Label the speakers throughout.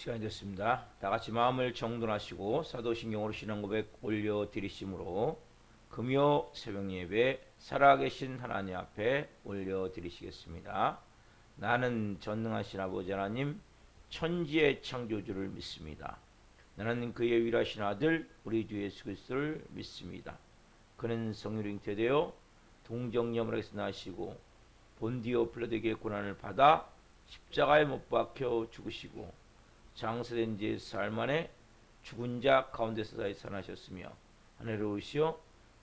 Speaker 1: 시간이 됐습니다. 다 같이 마음을 정돈하시고 사도신경으로 신앙 고백 올려드리심으로 금요 새벽 예배 살아계신 하나님 앞에 올려드리시겠습니다. 나는 전능하신 아버지 하나님 천지의 창조주를 믿습니다. 나는 그의 위라신 아들 우리 주 예수 그리스도를 믿습니다. 그는 성령으로 잉태되어 동정녀물에게서 나시고 본디오 빌라도에게 고난을 받아 십자가에 못 박혀 죽으시고 장사된 지 사흘 만에 죽은 자 가운데서 다시 살아나셨으며 하늘에 오시어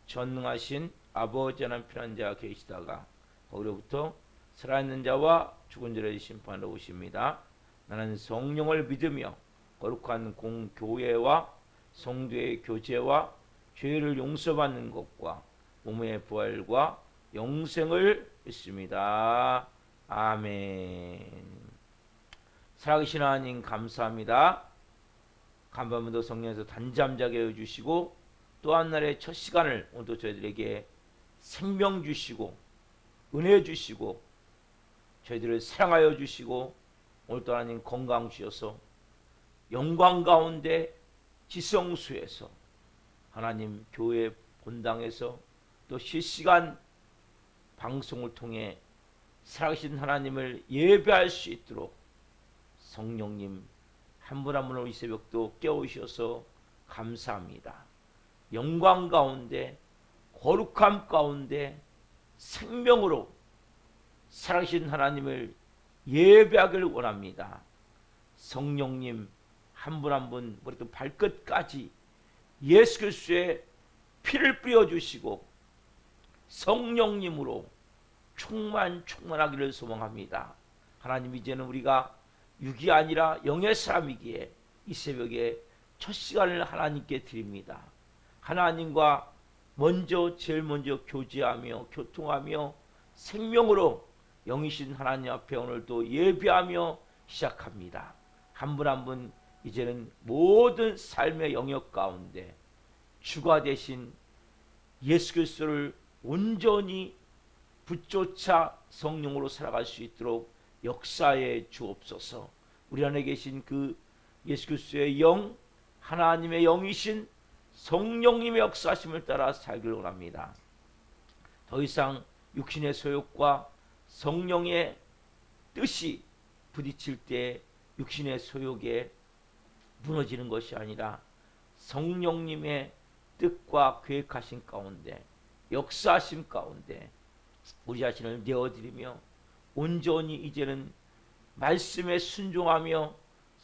Speaker 1: 전능하신 아버지 하나님 편한 자 계시다가 거기로부터 살아있는 자와 죽은 자를 심판하러 오십니다. 나는 성령을 믿으며 거룩한 공교회와 성도의 교제와 죄를 용서받는 것과 몸의 부활과 영생을 믿습니다. 아멘. 살아계신 하나님 감사합니다. 간밤에도 성령에서 단잠자게 해주시고 또 한 날의 첫 시간을 오늘도 저희들에게 생명 주시고 은혜 주시고 저희들을 사랑하여 주시고 오늘도 하나님 건강 주셔서 영광 가운데 지성수에서 하나님 교회 본당에서 또 실시간 방송을 통해 살아계신 하나님을 예배할 수 있도록 성령님 한 분 한 분을 이 새벽도 깨우셔서 감사합니다. 영광 가운데 거룩함 가운데 생명으로 살아계신 하나님을 예배하기를 원합니다. 성령님 한 분 한 분 머리부터 발끝까지 예수 그리스도의 피를 뿌려주시고 성령님으로 충만하기를 소망합니다. 하나님 이제는 우리가 육이 아니라 영의 사람이기에 이 새벽에 첫 시간을 하나님께 드립니다. 하나님과 제일 먼저 교제하며 교통하며 생명으로 영이신 하나님 앞에 오늘도 예배하며 시작합니다. 한 분 한 분 이제는 모든 삶의 영역 가운데 주가 되신 예수 그리스도를 온전히 붙조차 성령으로 살아갈 수 있도록 역사에 주옵소서. 우리 안에 계신 그 예수 그리스도의 영, 하나님의 영이신 성령님의 역사심을 따라 살기를 원합니다. 더 이상 육신의 소욕과 성령의 뜻이 부딪힐 때 육신의 소욕에 무너지는 것이 아니라 성령님의 뜻과 계획하신 가운데 역사하심 가운데 우리 자신을 내어드리며 온전히 이제는 말씀에 순종하며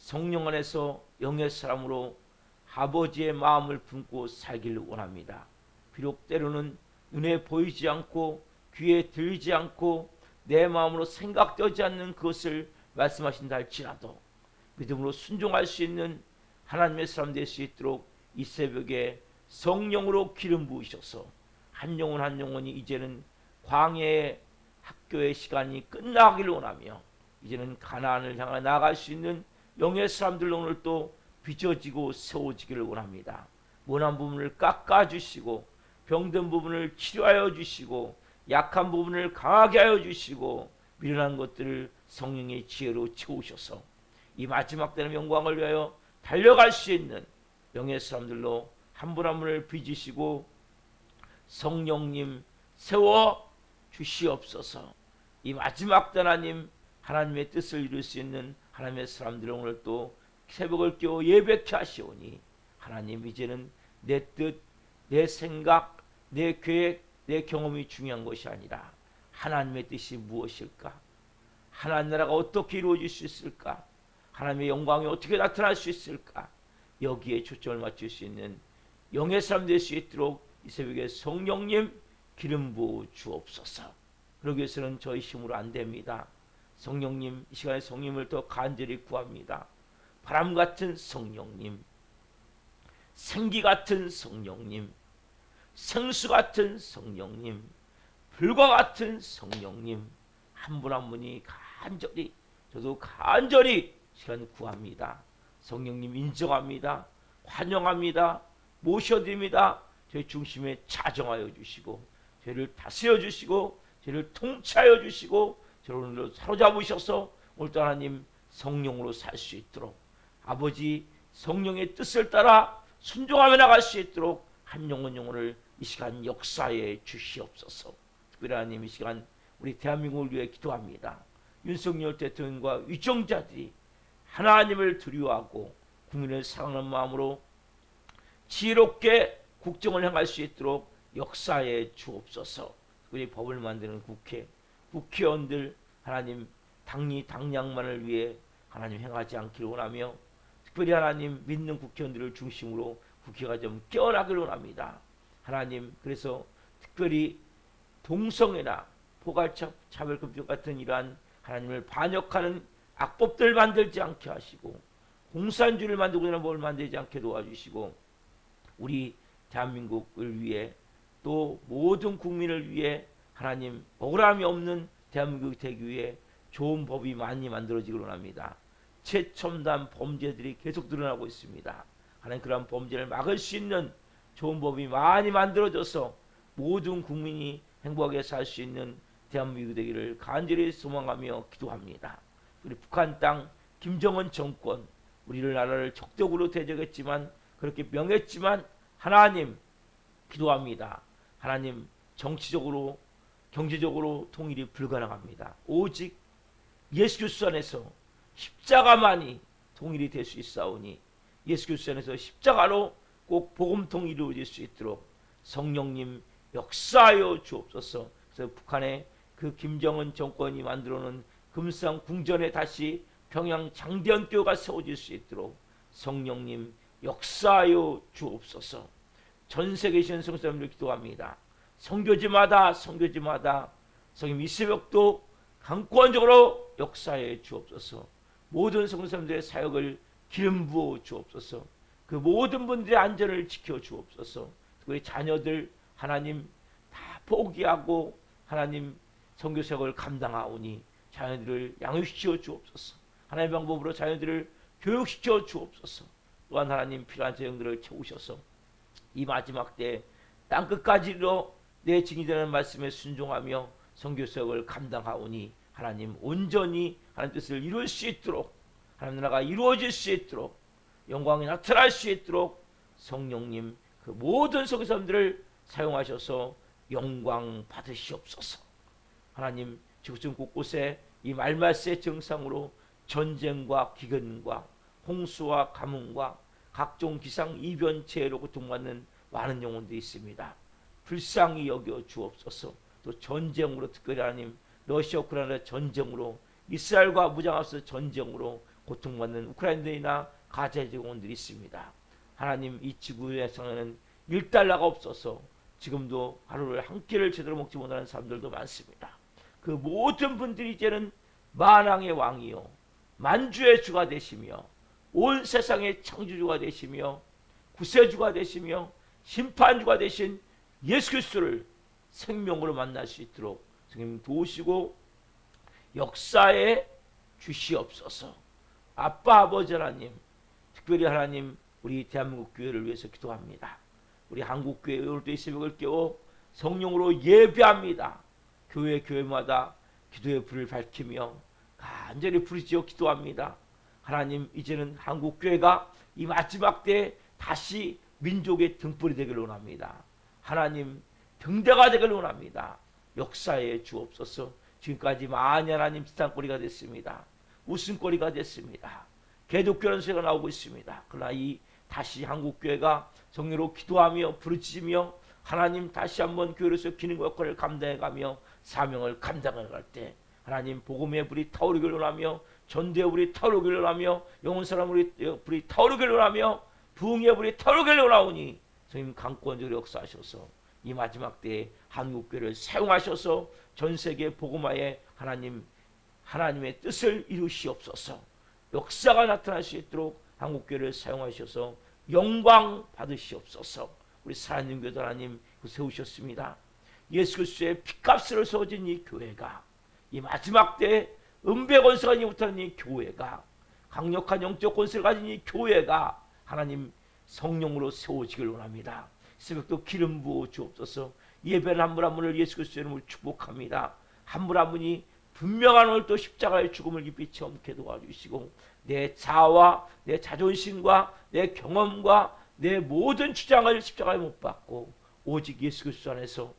Speaker 1: 성령 안에서 영의 사람으로 아버지의 마음을 품고 살기를 원합니다. 비록 때로는 눈에 보이지 않고 귀에 들지 않고 내 마음으로 생각되지 않는 그것을 말씀하신다 할지라도 믿음으로 순종할 수 있는 하나님의 사람 될 수 있도록 이 새벽에 성령으로 기름 부으셔서 한 영혼 한 영혼이 이제는 광야의 학교의 시간이 끝나기를 원하며 이제는 가나안을 향해 나아갈 수 있는 영의 사람들 오늘 또 빚어지고 세워지기를 원합니다. 원한 부분을 깎아주시고 병든 부분을 치료하여 주시고 약한 부분을 강하게 하여 주시고 미련한 것들을 성령의 지혜로 채우셔서 이 마지막 때의 영광을 위하여 달려갈 수 있는 영의 사람들로 한 분 한 분을 빚으시고 성령님 세워 주시옵소서. 이 마지막 때 하나님의 뜻을 이룰 수 있는 하나님의 사람들을 오늘 또 새벽을 깨워 예배케 하시오니 하나님 이제는 내 뜻, 내 생각, 내 계획, 내 경험이 중요한 것이 아니라 하나님의 뜻이 무엇일까? 하나님 나라가 어떻게 이루어질 수 있을까? 하나님의 영광이 어떻게 나타날 수 있을까? 여기에 초점을 맞출 수 있는 영의 사람 될 수 있도록 이 새벽에 성령님 기름 부어 주옵소서. 그러기 위해서는 저희 힘으로 안 됩니다. 성령님 이 시간에 성령님을 더 간절히 구합니다. 바람 같은 성령님, 생기 같은 성령님, 생수 같은 성령님, 불과 같은 성령님 한 분 한 분이 간절히 저도 간절히 시간 구합니다. 성령님 인정합니다. 환영합니다. 모셔드립니다. 저희 중심에 자정하여 주시고 저희를 다스려 주시고 저희를 통치하여 주시고 저를 오늘로 사로잡으셔서 오늘도 하나님 성령으로 살 수 있도록 아버지 성령의 뜻을 따라 순종하며 나갈 수 있도록 한 영혼 영혼을 이 시간 역사에 주시옵소서. 특별히 하나님 이 시간 우리 대한민국을 위해 기도합니다. 윤석열 대통령과 위정자들이 하나님을 두려워하고 국민을 사랑하는 마음으로 지혜롭게 국정을 행할 수 있도록 역사에 주옵소서. 우리 법을 만드는 국회의원들 하나님 당리 당량만을 위해 하나님 행하지 않기를 원하며 특별히 하나님 믿는 국회의원들을 중심으로 국회가 좀 깨어나기를 원합니다. 하나님 그래서 특별히 동성애나 포괄적 차별금지 같은 이러한 하나님을 반역하는 악법들 만들지 않게 하시고 공산주의를 만들고 있는 법을 만들지 않게 도와주시고 우리 대한민국을 위해 또 모든 국민을 위해 하나님 억울함이 없는 대한민국이 되기 위해 좋은 법이 많이 만들어지기를 원합니다. 최첨단 범죄들이 계속 늘어나고 있습니다. 하나님 그러한 범죄를 막을 수 있는 좋은 법이 많이 만들어져서 모든 국민이 행복하게 살 수 있는 대한민국이 되기를 간절히 소망하며 기도합니다. 우리 북한 땅 김정은 정권 우리를 나라를 적극적으로 대적했지만 그렇게 명했지만 하나님 기도합니다. 하나님 정치적으로 경제적으로 통일이 불가능합니다. 오직 예수 그리스도 안에서 십자가만이 통일이 될 수 있사오니 예수 그리스도 안에서 십자가로 꼭 복음 통일이 이루어질 수 있도록 성령님 역사하여 주옵소서. 그래서 북한의 그 김정은 정권이 만들어놓은 금상 궁전에 다시 평양 장대현교가 세워질 수 있도록 성령님 역사하여 주옵소서. 전 세계에 계신 성도님들 기도합니다. 선교지마다 성님 이 새벽도 강권적으로 역사해 주옵소서. 모든 성도님들의 사역을 기름 부어 주옵소서. 그 모든 분들의 안전을 지켜 주옵소서. 우리 자녀들 하나님 다 포기하고 하나님 선교 사역을 감당하오니 자녀들을 양육시켜 주옵소서. 하나님의 방법으로 자녀들을 교육시켜 주옵소서. 또한 하나님 필요한 재정들을 채우셔서 이 마지막 때 땅끝까지로 내 증인이 되는 말씀에 순종하며 선교 사역을 감당하오니 하나님 온전히 하나님 뜻을 이룰 수 있도록 하나님 나라가 이루어질 수 있도록 영광이 나타날 수 있도록 성령님 그 모든 선교사님들을 사용하셔서 영광 받으시옵소서. 하나님 지구촌 곳곳에 이 말말세 증상으로 전쟁과 기근과 홍수와 가뭄과 각종 기상 이변체로 고통받는 많은 영혼들이 있습니다. 불쌍히 여겨 주옵소서. 또 전쟁으로 특별히 하나님 러시아 우크라이나 전쟁으로 이스라엘과 무장합서 전쟁으로 고통받는 우크라이나인이나 가자의 영혼들이 있습니다. 하나님 이 지구에서는 $1가 없어서 지금도 하루를 한 끼를 제대로 먹지 못하는 사람들도 많습니다. 그 모든 분들이 이제는 만왕의 왕이요 만주의 주가 되시며 온 세상의 창조주가 되시며 구세주가 되시며 심판주가 되신 예수 그리스도를 생명으로 만날 수 있도록 성령 도우시고 역사에 주시옵소서. 아빠 아버지 하나님 특별히 하나님 우리 대한민국 교회를 위해서 기도합니다. 우리 한국교회 오늘도 이 새벽을 깨워 성령으로 예배합니다. 교회마다 기도의 불을 밝히며 간절히 부르짖어 기도합니다. 하나님 이제는 한국교회가 이 마지막 때에 다시 민족의 등불이 되기를 원합니다. 하나님 등대가 되기를 원합니다. 역사에 주옵소서. 지금까지 많이 하나님 지탄거리가 됐습니다. 웃음거리가 됐습니다. 개독교라는 소리가 나오고 있습니다. 그러나 이 다시 한국교회가 성령으로 기도하며 부르짖으며 하나님 다시 한번 교회로서 기능과 역할을 감당해가며 사명을 감당해갈 때 하나님 복음의 불이 타오르기를 원하며 전도의 불이 타오르기를 원하며 영혼사람의 불이 타오르기를 원하며 부흥의 불이 타오르기를 원하오니 성님 강권적으로 역사하셔서 이 마지막 때에 한국교회를 사용하셔서 전세계 복음화에 하나님의 뜻을 이루시옵소서. 역사가 나타날 수 있도록 한국교회를 사용하셔서 영광 받으시옵소서. 우리 사랑하는 교도 하나님 세우셨습니다. 예수 그리스도의 피값으로 세워진 이 교회가 이 마지막 때에 은배 권세가 못하는 이 교회가 강력한 영적 권세를 가진 이 교회가 하나님 성령으로 세워지길 원합니다. 새벽도 기름 부어 주옵소서. 예배는 한 분 한 분을 예수 그리스도의 이름으로 축복합니다. 한 분 한 분이 분명한 오늘 또 십자가의 죽음을 깊이 체험케 도와주시고 내 자아와 내 자존심과 내 경험과 내 모든 주장을 십자가에 못 박고 오직 예수 그리스도 안에서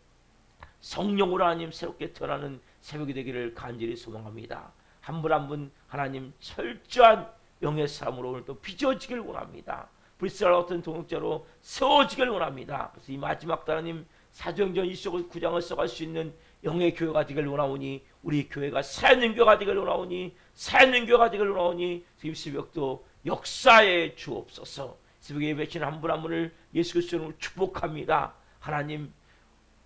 Speaker 1: 성령으로 하나님 새롭게 태어나는 새벽이 되기를 간절히 소망합니다. 한 분 한 분 하나님 철저한 영의 사람으로 오늘 또 빚어지길 원합니다. 불쌍한 어떤 동역자로 세워지길 원합니다. 그래서 이 마지막 날 하나님 사도행전 29장을 써갈 수 있는 영의 교회가 되길 원하오니 우리 교회가 살아있는 교회가 되길 원하오니 살아있는 교회가 되길 원하오니 이 새벽도 역사에 주옵소서. 새벽에 예배치는 한 분 한 분을 예수 그리스도로 축복합니다. 하나님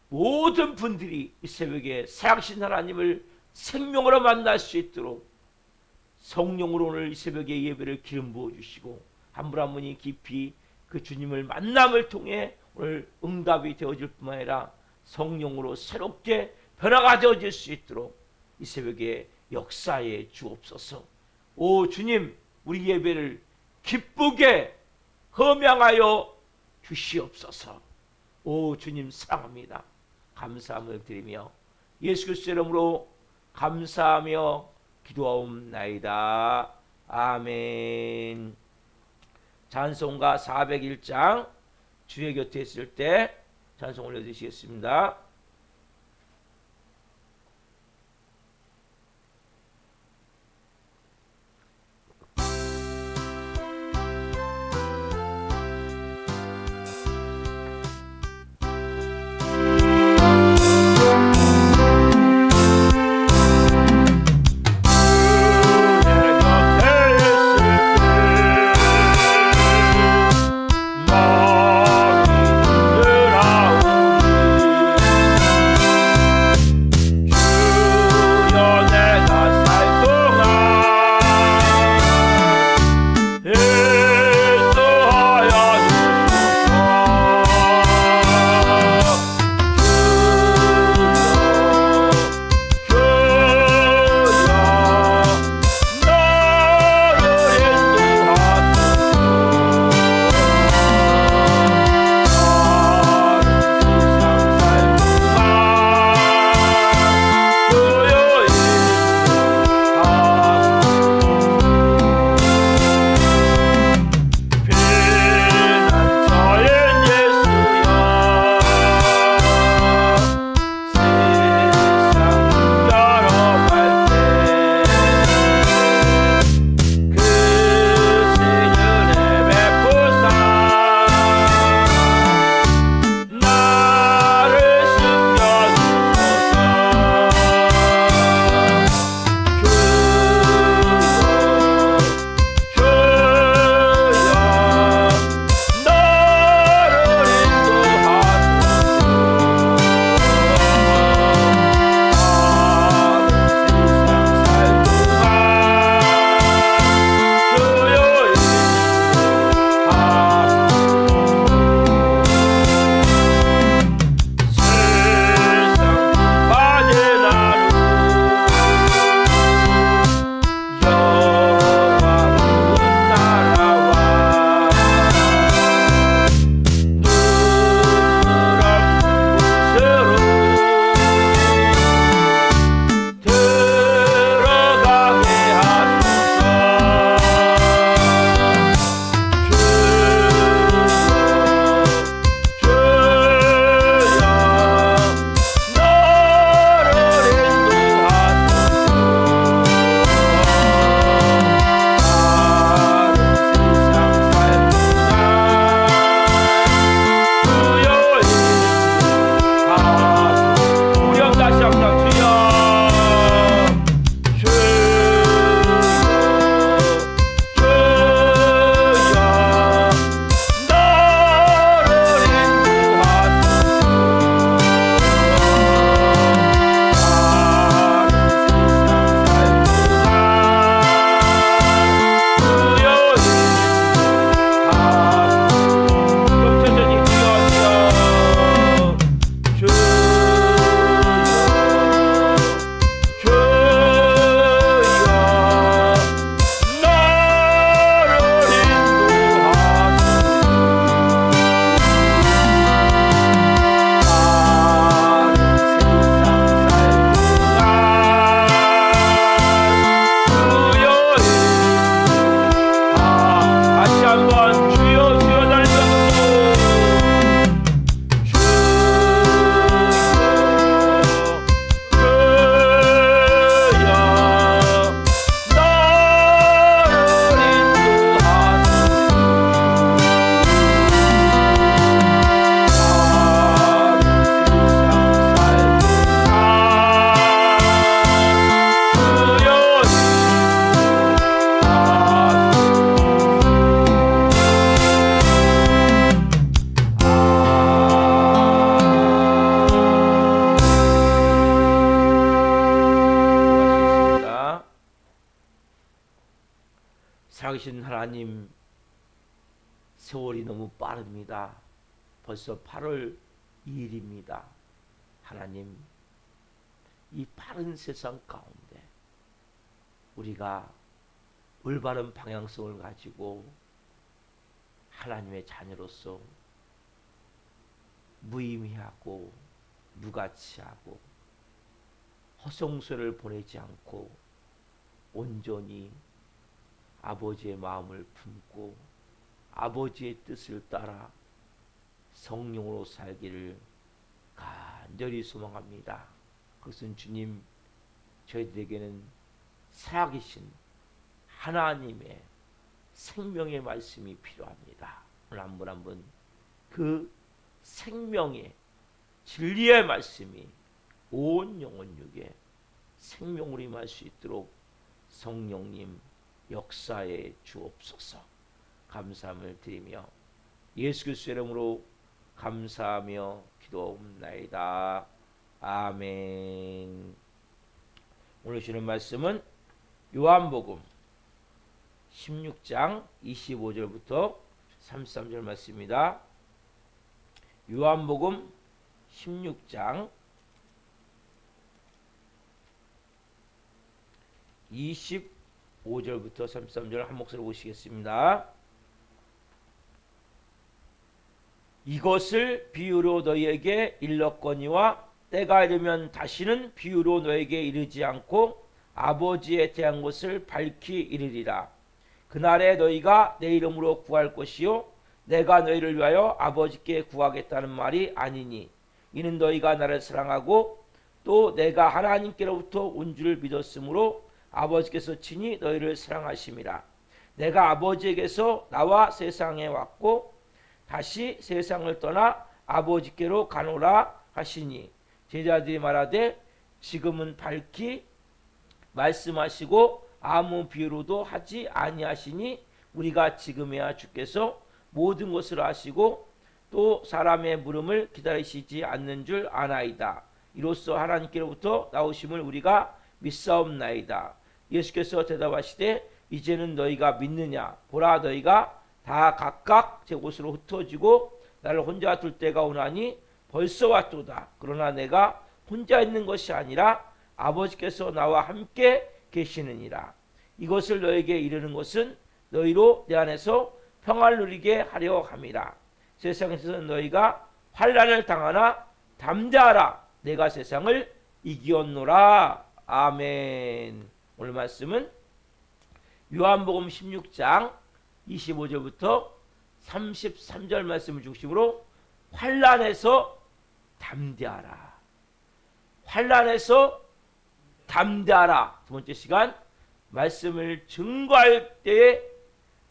Speaker 1: 모든 분들이 이 새벽에 살아계신 하나님을 생명으로 만날 수 있도록 성령으로 오늘 이 새벽에 예배를 기름 부어주시고 한 분 한 분이 깊이 그 주님을 만남을 통해 오늘 응답이 되어질 뿐만 아니라 성령으로 새롭게 변화가 되어질 수 있도록 이 새벽에 역사에 주옵소서. 오 주님 우리 예배를 기쁘게 흠양하여 주시옵소서. 오 주님 사랑합니다. 감사함을 드리며 예수 그리스도 이름으로 감사하며 기도하옵나이다. 아멘. 찬송가 401장 주의 곁에 있을 때 찬송 올려주시겠습니다. 살아계신 하나님, 세월이 너무 빠릅니다. 벌써 8월 2일입니다. 하나님, 이 빠른 세상 가운데 우리가 올바른 방향성을 가지고 하나님의 자녀로서 무의미하고 무가치하고 허송세를 보내지 않고 온전히 아버지의 마음을 품고 아버지의 뜻을 따라 성령으로 살기를 간절히 소망합니다. 그것은 주님, 저희들에게는 살아계신 하나님의 생명의 말씀이 필요합니다. 오늘 한 분 한 분 그 생명의 진리의 말씀이 온 영혼 육에 생명으로 임할 수 있도록 성령님 역사에 주옵소서. 감사함을 드리며 예수 그리스도의 이름으로 감사하며 기도옵나이다. 아멘. 오늘 주는 말씀은 요한복음 16장 25절부터 33절 말씀입니다. 요한복음 16장 25절부터 33절 한 목소리로 보시겠습니다. 이것을 비유로 너희에게 일렀거니와 때가 이르면 다시는 비유로 너희에게 이르지 않고 아버지에 대한 것을 밝히 이르리라. 그날에 너희가 내 이름으로 구할 것이요 내가 너희를 위하여 아버지께 구하겠다는 말이 아니니 이는 너희가 나를 사랑하고 또 내가 하나님께로부터 온 줄 믿었으므로 아버지께서 친히 너희를 사랑하심이라. 내가 아버지에게서 나와 세상에 왔고 다시 세상을 떠나 아버지께로 가노라 하시니 제자들이 말하되 지금은 밝히 말씀하시고 아무 비유로도 하지 아니하시니 우리가 지금에야 주께서 모든 것을 아시고 또 사람의 물음을 기다리시지 않는 줄 아나이다. 이로써 하나님께로부터 나오심을 우리가 믿사옵나이다. 예수께서 대답하시되 이제는 너희가 믿느냐? 보라, 너희가 다 각각 제 곳으로 흩어지고 나를 혼자 둘 때가 오나니 벌써 왔도다. 그러나 내가 혼자 있는 것이 아니라 아버지께서 나와 함께 계시느니라. 이것을 너에게 이르는 것은 너희로 내 안에서 평안을 누리게 하려 함이라. 세상에서는 너희가 환난을 당하나 담대하라. 내가 세상을 이기었노라. 아멘. 오늘 말씀은 요한복음 16장 25절부터 33절 말씀을 중심으로 환난에서 담대하라. 환난에서 담대하라. 두 번째 시간 말씀을 증거할 때에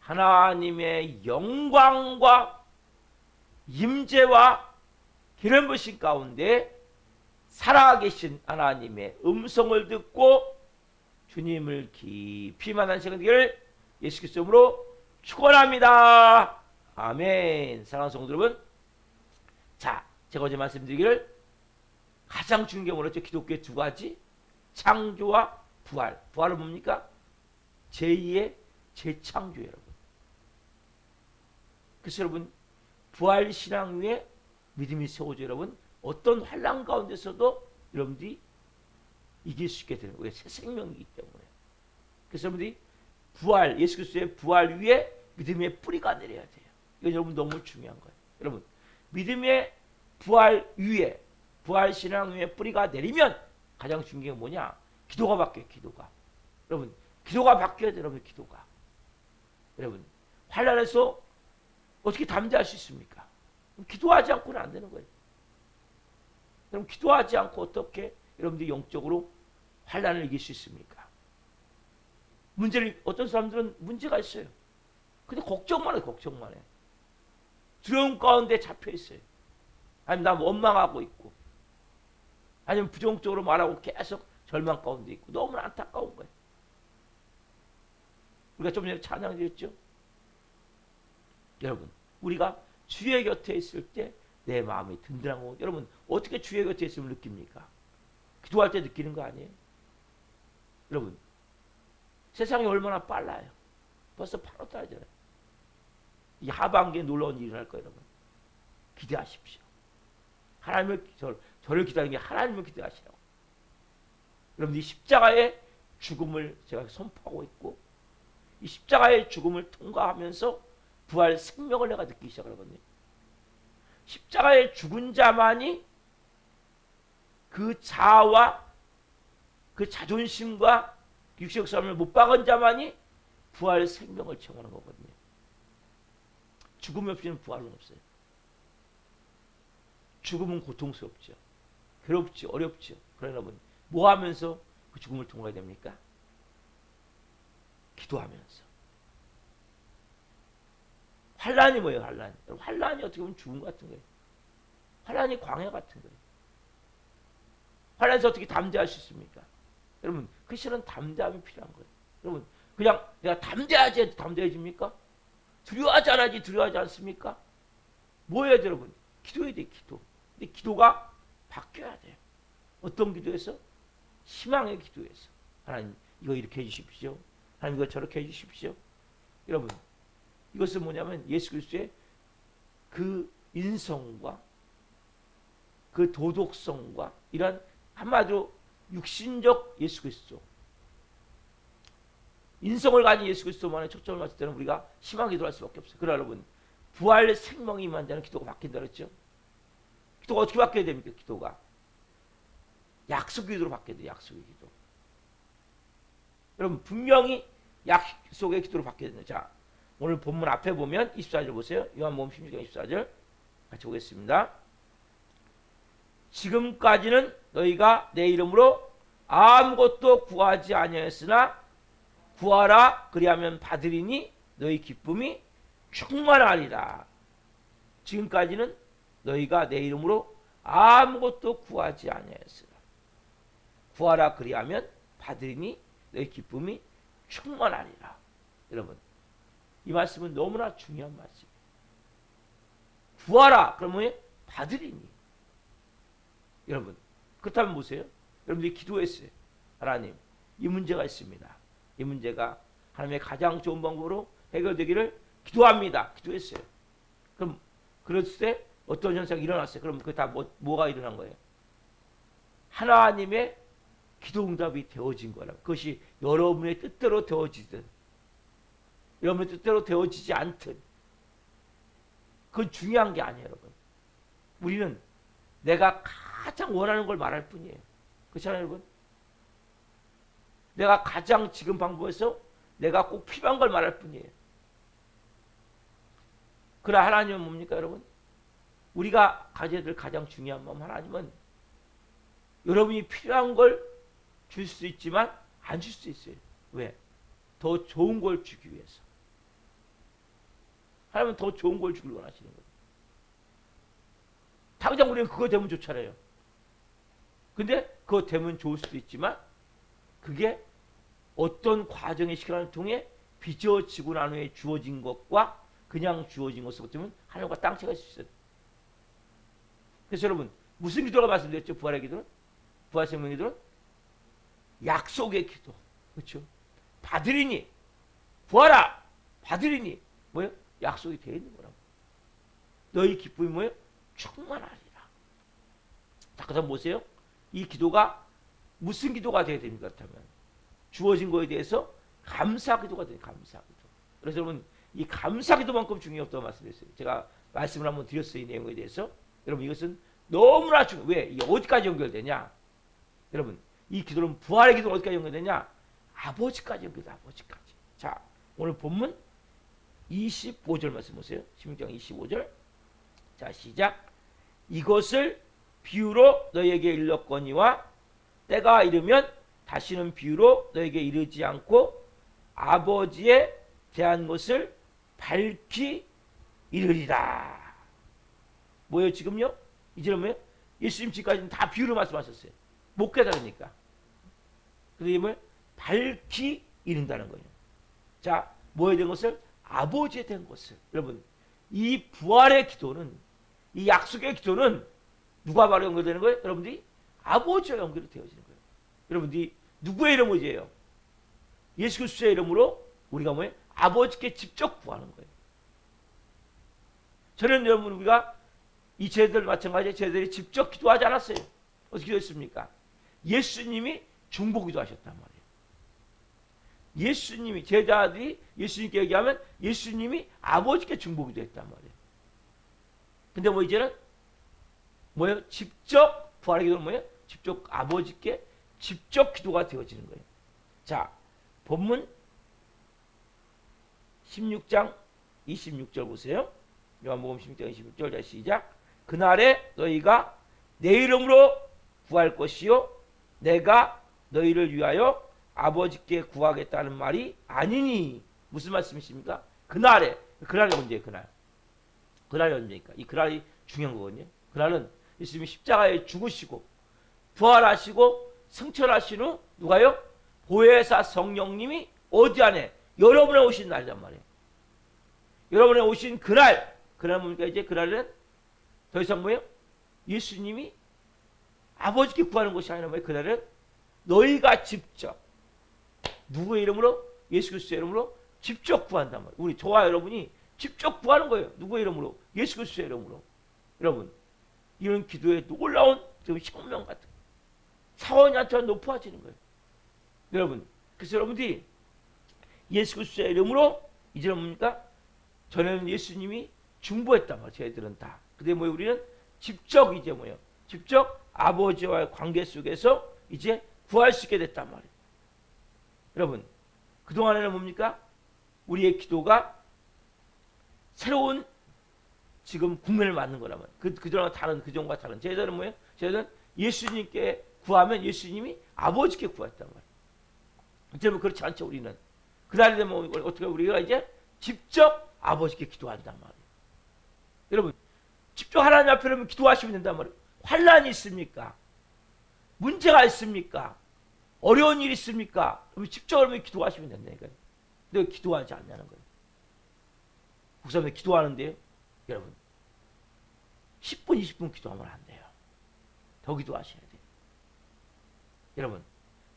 Speaker 1: 하나님의 영광과 임재와 기름 부으신 가운데 살아계신 하나님의 음성을 듣고 주님을 깊이 만난 시간 되기를 예수 그리스도 이름으로 축원합니다. 아멘. 사랑하는 성도 여러분, 자, 제가 어제 말씀드리기를 가장 중요한 게 뭐였죠? 기독교의 두 가지, 창조와 부활. 부활은 뭡니까? 제2의 재창조. 여러분, 그래서 여러분 부활 신앙 위에 믿음이 세워져 여러분 어떤 환난 가운데서도 여러분들이 이길 수 있게 되는 거예요. 새 생명이기 때문에. 그래서 여러분들이 부활, 예수 그리스도의 부활 위에 믿음의 뿌리가 내려야 돼요. 이건 여러분 너무 중요한 거예요. 여러분 믿음의 부활 위에, 부활 신앙 위에 뿌리가 내리면 가장 중요한 게 뭐냐? 기도가 바뀌어요. 기도가. 여러분 기도가 바뀌어야 돼요. 여러분 기도가. 여러분 환난에서 어떻게 담대할 수 있습니까? 기도하지 않고는 안 되는 거예요. 그럼 기도하지 않고 어떻게 여러분들이 영적으로 환난을 이길 수 있습니까? 문제를, 어떤 사람들은 문제가 있어요. 근데 걱정만 해요. 걱정만 해요. 두려움 가운데 잡혀 있어요. 아니면 나 원망하고 있고, 아니면 부정적으로 말하고 계속 절망 가운데 있고, 너무나 안타까운 거예요. 우리가 좀 전에 찬양 드렸죠? 여러분, 우리가 주의 곁에 있을 때 내 마음이 든든한 거, 여러분 어떻게 주의 곁에 있으면 느낍니까? 기도할 때 느끼는 거 아니에요? 여러분 세상이 얼마나 빨라요. 벌써 8월달이잖아요. 이 하반기에 놀라운 일이 일어날 거예요, 여러분. 기대하십시오. 하나님을 저를 기다리는 게 하나님을 기대하시라고. 여러분, 이 십자가의 죽음을 제가 선포하고 있고, 이 십자가의 죽음을 통과하면서 부활 생명을 내가 느끼기 시작하거든요. 십자가의 죽은 자만이 그 자아와 그 자존심과 육신적 삶을 못 박은 자만이 부활 생명을 체험하는 거거든요. 죽음 없이는 부활은 없어요. 죽음은 고통스럽죠. 괴롭죠. 어렵죠. 그러나 여러분, 뭐 하면서 그 죽음을 통과해야 됩니까? 기도하면서. 환란이 뭐예요? 환란. 환란이 어떻게 보면 죽음 같은 거예요. 환란이 광야 같은 거예요. 환란에서 어떻게 담대할 수 있습니까? 여러분, 그 실은 담대함이 필요한 거예요. 여러분, 그냥 내가 담대하지 해도 담대해집니까? 두려워하지 않아야지 두려워하지 않습니까? 뭐 해야 돼요, 여러분? 기도해야 돼요, 기도. 근데 기도가 바뀌어야 돼요. 어떤 기도에서? 희망의 기도에서. 하나님, 이거 이렇게 해주십시오. 하나님, 이거 저렇게 해주십시오. 여러분, 이것은 뭐냐면 예수 그리스도의 그 인성과 그 도덕성과 이런 한마디로 육신적 예수 그리스도, 인성을 가진 예수 그리스도만의 초점을 맞출 때는 우리가 희망 기도할 수밖에 없어요. 그러나 여러분, 부활 생명이 임한 자는 기도가 바뀐다 그랬죠. 기도가 어떻게 바뀌어야 됩니까? 기도가 약속 기도로 바뀌어야 돼요. 약속의 기도. 여러분, 분명히 약속의 기도로 바뀌어야 됩니다. 자, 오늘 본문 앞에 보면 24절 보세요. 요한복음 16장 24절 같이 보겠습니다. 지금까지는 너희가 내 이름으로 아무것도 구하지 아니하였으나 구하라 그리하면 받으리니 너희 기쁨이 충만하리라. 지금까지는 너희가 내 이름으로 아무것도 구하지 아니하였으나 구하라 그리하면 받으리니 너희 기쁨이 충만하리라. 여러분, 이 말씀은 너무나 중요한 말씀이에요. 구하라 그러면 받으리니. 여러분, 그렇다면 보세요. 여러분들이 기도했어요. 하나님, 이 문제가 있습니다. 이 문제가 하나님의 가장 좋은 방법으로 해결되기를 기도합니다. 기도했어요. 그럼 그랬을 때 어떤 현상이 일어났어요? 그럼 그게 다 뭐가 일어난 거예요? 하나님의 기도 응답이 되어진 거라. 그것이 여러분의 뜻대로 되어지든 여러분의 뜻대로 되어지지 않든 그건 중요한 게 아니에요, 여러분. 우리는 내가 가장 원하는 걸 말할 뿐이에요. 그렇잖아요, 여러분? 내가 가장 지금 방법에서 내가 꼭 필요한 걸 말할 뿐이에요. 그러나 하나님은 뭡니까, 여러분? 우리가 가져야 될 가장 중요한 마음, 하나님은 여러분이 필요한 걸 줄 수 있지만 안 줄 수 있어요. 왜? 더 좋은 걸 주기 위해서. 하나님은 더 좋은 걸 주길 원하시는 거예요. 당장 우리는 그거 되면 좋잖아요. 근데 그거 되면 좋을 수도 있지만 그게 어떤 과정의 시간을 통해 빚어지고 난 후에 주어진 것과 그냥 주어진 것을 보면 하늘과 땅 차이가 있어요. 그래서 여러분, 무슨 기도가 말씀드렸죠? 부활의 기도는? 부활 생명의 기도는? 약속의 기도. 그렇죠? 받으리니 구하라 받으리니 뭐예요? 약속이 되어 있는 거라고. 너희 기쁨이 뭐예요? 충만하리라. 자, 그다음 보세요. 이 기도가 무슨 기도가 되어야 됩니까? 그렇다면 주어진 거에 대해서 감사 기도가 돼요. 감사 기도. 그래서 여러분, 이 감사 기도만큼 중요하다고 말씀드렸어요. 제가 말씀을 한번 드렸어요. 이 내용에 대해서. 여러분, 이것은 너무나 중요해요. 왜? 이게 어디까지 연결되냐? 여러분, 이 기도는 부활의 기도는 어디까지 연결되냐? 아버지까지 연결돼. 아버지까지. 자, 오늘 본문 25절 말씀 보세요. 16장 25절. 자, 시작. 이것을 비유로 너희에게 일렀거니와 때가 이르면 다시는 비유로 너희에게 이르지 않고 아버지에 대한 것을 밝히 이르리라. 뭐예요 지금요? 이제는 뭐예요? 예수님 지금까지는 다 비유로 말씀하셨어요. 못 깨달으니까. 그래서 뭐 밝히 이른다는 거예요. 자, 뭐에 대한 것을? 아버지에 대한 것을. 여러분, 이 부활의 기도는, 이 약속의 기도는 누가 바로 연결되는 거예요? 여러분들이 아버지와 연결이 되어지는 거예요. 여러분들이 누구의 이름으로 예요? 예수 그리스도의 이름으로 우리가 뭐예요? 아버지께 직접 구하는 거예요. 저는 여러분 우리가 이 제자들 마찬가지로 제자들이 직접 기도하지 않았어요. 어떻게 기도했습니까? 예수님이 중보기도 하셨단 말이에요. 예수님이 제자들이 예수님께 얘기하면 예수님이 아버지께 중보기도 했단 말이에요. 근데 뭐 이제는 뭐예요? 직접 부활의 기도는 뭐예요? 직접 아버지께 직접 기도가 되어지는 거예요. 자, 본문 16장 26절 보세요. 요한복음 16장 26절. 자, 시작. 그날에 너희가 내 이름으로 구할 것이요 내가 너희를 위하여 아버지께 구하겠다는 말이 아니니. 무슨 말씀이십니까? 그날에. 그날이 언제예요? 그날이 언제니까? 이 그날이 중요한 거거든요. 그날은 예수님이 십자가에 죽으시고 부활하시고 승천하신 후 누가요? 보혜사 성령님이 어디 안에? 여러분에 오신 날이란 말이에요. 여러분에 오신 그날. 그날 뭡니까? 이제 그날은 더 이상 뭐예요? 예수님이 아버지께 구하는 것이 아니라 뭐예요? 그날은 너희가 직접 누구의 이름으로? 예수 그리스도의 이름으로 직접 구한단 말이에요. 우리 저와 여러분이 직접 구하는 거예요. 누구의 이름으로? 예수 그리스도의 이름으로. 여러분, 이런 기도에 놀라운 혁명 같은 사원이 한테만 높아지는 거예요. 여러분, 그래서 여러분들이 예수 그리스도의 이름으로 이제는 뭡니까? 전에는 예수님이 중보했단 말이에요. 저희들은 다. 근데 뭐 우리는 직접 이제 뭐예요? 직접 아버지와의 관계 속에서 이제 구할 수 있게 됐단 말이에요. 여러분, 그동안에는 뭡니까? 우리의 기도가 새로운 지금 국면을 맞는 거라면 그전과 다른 그전과 다른 제자들은 뭐예요? 제자들은 예수님께 구하면 예수님이 아버지께 구했단 말이에요. 여러분 그렇지 않죠. 우리는 그날이 되면 어떻게 우리가 이제 직접 아버지께 기도한단 말이에요. 여러분 직접 하나님 앞에 기도하시면 된단 말이에요. 환난이 있습니까? 문제가 있습니까? 어려운 일이 있습니까? 그러면 직접 그러면 기도하시면 된다니까요. 근데 기도하지 않냐는 거예요. 목사님 기도하는데요. 여러분 10분 20분 기도하면 안 돼요. 더 기도하셔야 돼요. 여러분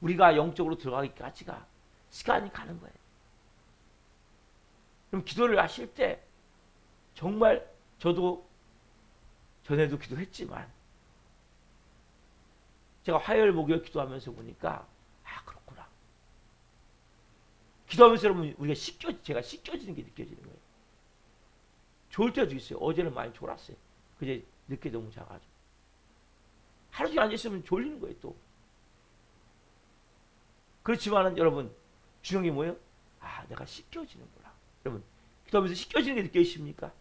Speaker 1: 우리가 영적으로 들어가기까지가 시간이 가는 거예요. 그럼 기도를 하실 때 정말 저도 전에도 기도했지만 제가 화요일 목요일 기도하면서 보니까 그렇구나. 기도하면서 여러분 우리가 제가 씻겨지는 게 느껴지는 거예요. 좋을 때도 있어요. 어제는 많이 졸았어요. 그제 늦게 너무 자가지고 하루 종일 앉아있으면 졸리는 거예요. 또 그렇지만은 여러분 중요한 게 뭐예요? 내가 씻겨지는구나. 여러분 기도하면서 씻겨지는 게 느껴지십니까?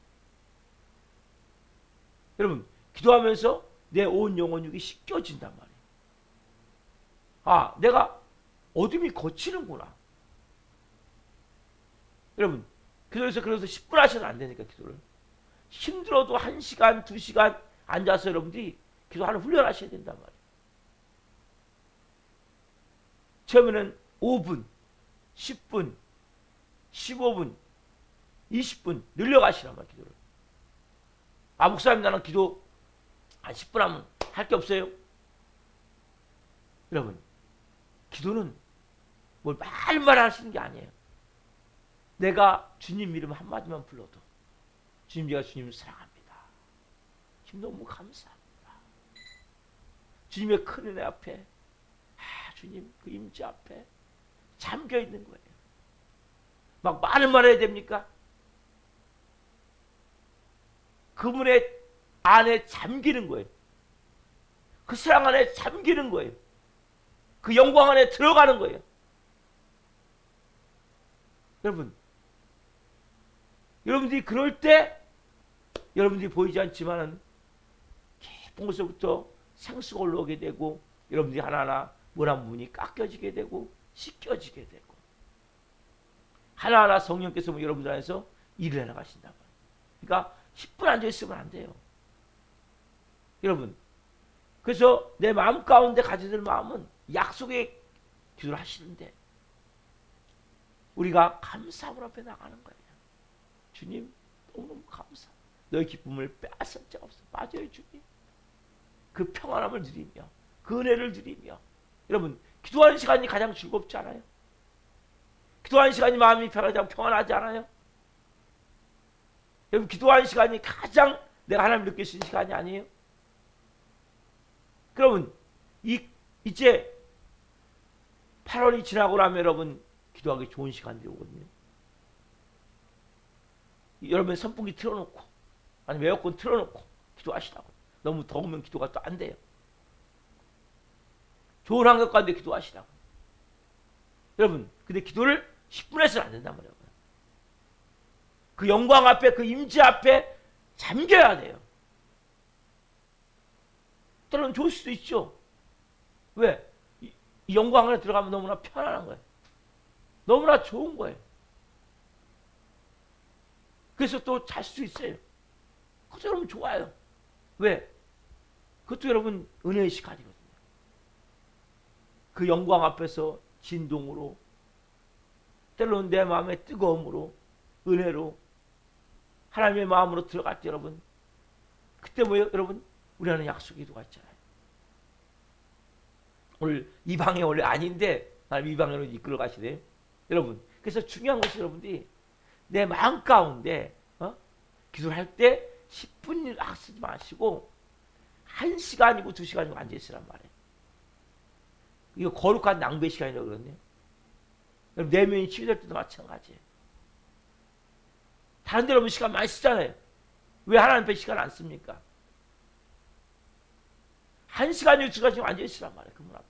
Speaker 1: 여러분 기도하면서 내 온 영혼 육이 씻겨진단 말이에요. 내가 어둠이 거치는구나. 여러분 기도해서 그래서 10분 하셔도 안 되니까 기도를 힘들어도 1시간 2시간 앉아서 여러분들이 기도하는 훈련하셔야 된단 말이에요. 처음에는 5분 10분 15분 20분 늘려가시란 말이에요. 기도를. 목사님 나는 기도 10분 하면 할 게 없어요. 여러분 기도는 뭘 말만 하시는 게 아니에요. 내가 주님 이름 한마디만 불러도 주님 제가 주님 사랑합니다. 주님 너무 감사합니다. 주님의 큰 은혜 앞에 주님 그 임재 앞에 잠겨 있는 거예요. 막 말을 말해야 됩니까? 그분의 안에 잠기는 거예요. 그 사랑 안에 잠기는 거예요. 그 영광 안에 들어가는 거예요. 여러분들이 그럴 때 여러분들이 보이지 않지만은 깊은 곳에서부터 생수가 올라오게 되고 여러분들이 하나하나 문 한 문이 깎여지게 되고 씻겨지게 되고 하나하나 성령께서 여러분들 안에서 일을 해나가신단 말이에요. 그러니까 10분 앉아있으면 안 돼요. 여러분 그래서 내 마음 가운데 가지는 마음은 약속의 기도를 하시는데 우리가 감사함 앞에 나가는 거예요. 주님 너무너무 감사. 너의 기쁨을 빼앗을 자가 없어. 맞아요 주님. 그 평안함을 누리며 그 은혜를 누리며 여러분 기도하는 시간이 가장 즐겁지 않아요? 기도하는 시간이 마음이 평안하지 않아요? 여러분, 기도하는 시간이 가장 내가 하나님을 느낄 수 있는 시간이 아니에요? 그러면 이제 8월이 지나고 나면 여러분 기도하기 좋은 시간들이 오거든요. 여러분 선풍기 틀어놓고 아니면 에어컨 틀어놓고 기도하시라고. 너무 더우면 기도가 또 안 돼요. 좋은 환경 가운데 기도하시라고. 여러분, 근데 기도를 10분 해서는 안 된단 말이에요. 그 영광 앞에, 그 임재 앞에 잠겨야 돼요. 때로는 좋을 수도 있죠. 왜? 이 영광 안에 들어가면 너무나 편안한 거예요. 너무나 좋은 거예요. 그래서 또 잘 수 있어요. 그것도 여러분 좋아요. 왜? 그것도 여러분 은혜의 시간이거든요. 그 영광 앞에서 진동으로, 때로는 내 마음의 뜨거움으로, 은혜로 하나님의 마음으로 들어갈 때 여러분, 그때 뭐예요? 여러분, 우리 안에 약속 기도가 있잖아요. 오늘 이 방에 원래 아닌데 하나님 이 방으로 이끌어 가시네요. 여러분, 그래서 중요한 것이 여러분들이 내 마음 가운데 기도를 할 때 10분 쓰지 마시고 1시간이고 2시간이고 앉아있으란 말이에요. 이거 거룩한 낭비의 시간이라고 그러네요. 여러분, 내면이 치유될 때도 마찬가지예요. 다른 데 여러분 시간 많이 쓰잖아요. 왜 하나님 앞에 시간 안 씁니까? 1시간이고 2시간씩 앉아있으란 말이에요. 그 문 앞에,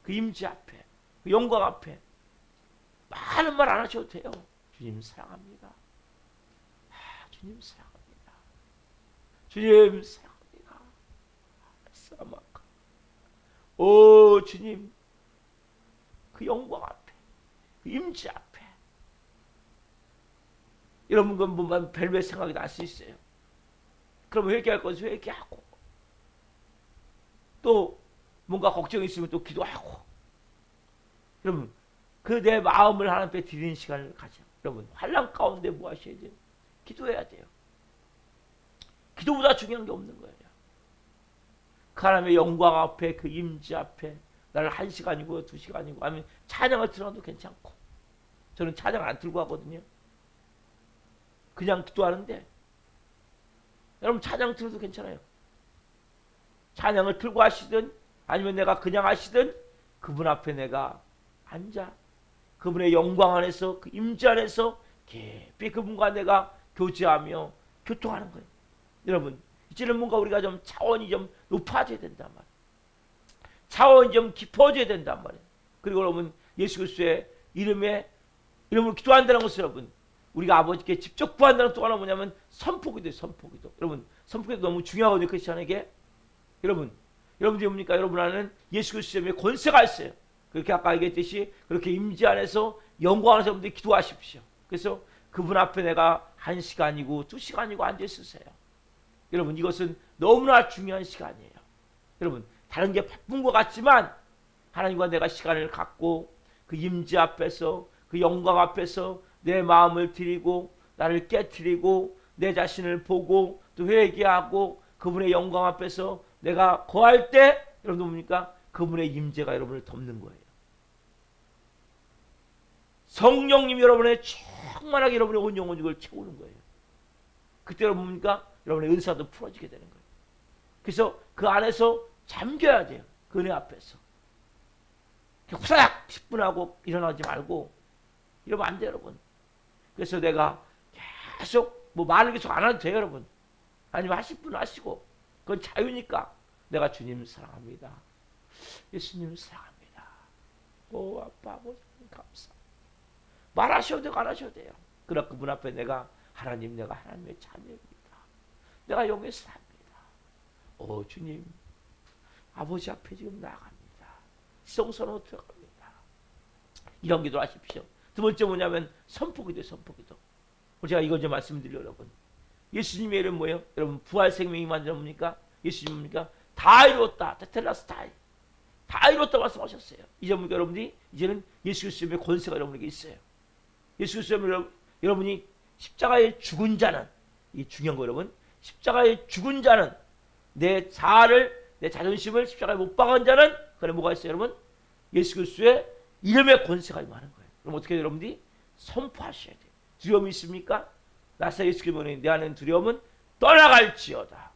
Speaker 1: 그 임재 앞에, 그 영광 앞에. 많은 말 안 하셔도 돼요. 주님 사랑합니다. 주님 사랑합니다. 주님 사랑합니다. 오 주님, 그 영광 앞에, 그 임재 앞에. 여러분, 건 뭐만 별별 생각이 날 수 있어요. 그러면 회개할 것을 회개하고, 또 뭔가 걱정이 있으면 또 기도하고. 여러분, 그 내 마음을 하나님 앞에 드리는 시간을 가져. 여러분, 환난 가운데 뭐 하셔야 돼요? 기도해야 돼요. 기도보다 중요한 게 없는 거예요. 그 하나님의 영광 앞에, 그 임재 앞에 나를 1시간이고 2시간이고 아니면 찬양을 들어도 괜찮고. 저는 찬양 안 들고 하거든요. 그냥 기도하는데 여러분 찬양 들어도 괜찮아요. 찬양을 틀고 하시든 아니면 내가 그냥 하시든 그분 앞에 내가 앉아 그분의 영광 안에서, 그 임재 안에서 깊이 그분과 내가 교제하며 교통하는 거예요. 여러분, 이제는 뭔가 우리가 좀 차원이 좀 높아져야 된단 말이에요. 차원이 좀 깊어져야 된단 말이에요. 그리고 여러분, 예수 그리스도의 이름으로 기도한다는 것은 여러분, 우리가 아버지께 직접 구한다는 또 하나 뭐냐면 선포기도예요. 선포기도. 여러분, 선포기도 너무 중요하거든요. 크리스천에게. 여러분들이 뭡니까? 여러분 안에는 예수 그리스도의 권세가 있어요. 그렇게 아까 얘기했듯이 그렇게 임재 안에서 영광 안에서 여러분들이 기도하십시오. 그래서 그분 앞에 내가 1시간이고 2시간이고 앉아 있으세요. 여러분, 이것은 너무나 중요한 시간이에요. 여러분, 다른 게 바쁜 것 같지만 하나님과 내가 시간을 갖고 그 임재 앞에서, 그 영광 앞에서 내 마음을 드리고 나를 깨트리고 내 자신을 보고 또 회개하고 그분의 영광 앞에서 내가 거할 때 여러분 뭡니까? 그분의 임재가 여러분을 덮는 거예요. 성령님 여러분의 충만하게 여러분의 온 영혼 이걸 채우는 거예요. 그때 여러분 뭡니까? 여러분의 은사도 풀어지게 되는 거예요. 그래서 그 안에서 잠겨야 돼요. 그 은혜 앞에서. 후다닥 10분 하고 일어나지 말고 이러면 안 돼요, 여러분. 그래서 내가 계속 말을 계속 안 해도 돼요, 여러분. 아니면 하실 분 하시고 그건 자유니까. 내가 주님 사랑합니다. 예수님 사랑합니다. 오 아빠 아버지 감사. 말하셔도 되고 안 하셔도 돼요. 그러나 그분 앞에 내가 내가 하나님의 자녀입니다. 내가 용해서 합니다. 오 주님, 아버지 앞에 지금 나아갑니다. 성선으로 들어갑니다. 이런 기도 하십시오. 두 번째 뭐냐면 선포기도. 선포기도. 제가 이거 좀 말씀드려요, 여러분. 예수님의 이름 뭐예요? 여러분, 부활 생명이 만들어 뭡니까? 예수님 뭡니까? 다 이루었다. 테텔라스타이. 다 이루었다 말씀하셨어요. 이제 뭡니까, 여러분들이? 이제는 예수 그리스도의 권세가 여러분에게 있어요. 예수 그리스도 여러분이 십자가에 죽은 자는, 이 중요한 거 여러분, 십자가에 죽은 자는 내 자아를, 내 자존심을 십자가에 못 박은 자는, 그래 뭐가 있어요, 여러분? 예수 그리스도의 이름의 권세가 임하는 거예요. 그럼 어떻게 해요, 여러분들이? 선포하셔야 돼요. 두려움이 있습니까? 나사 예수 그리스도니 내 안에 두려움은 떠나갈지어다.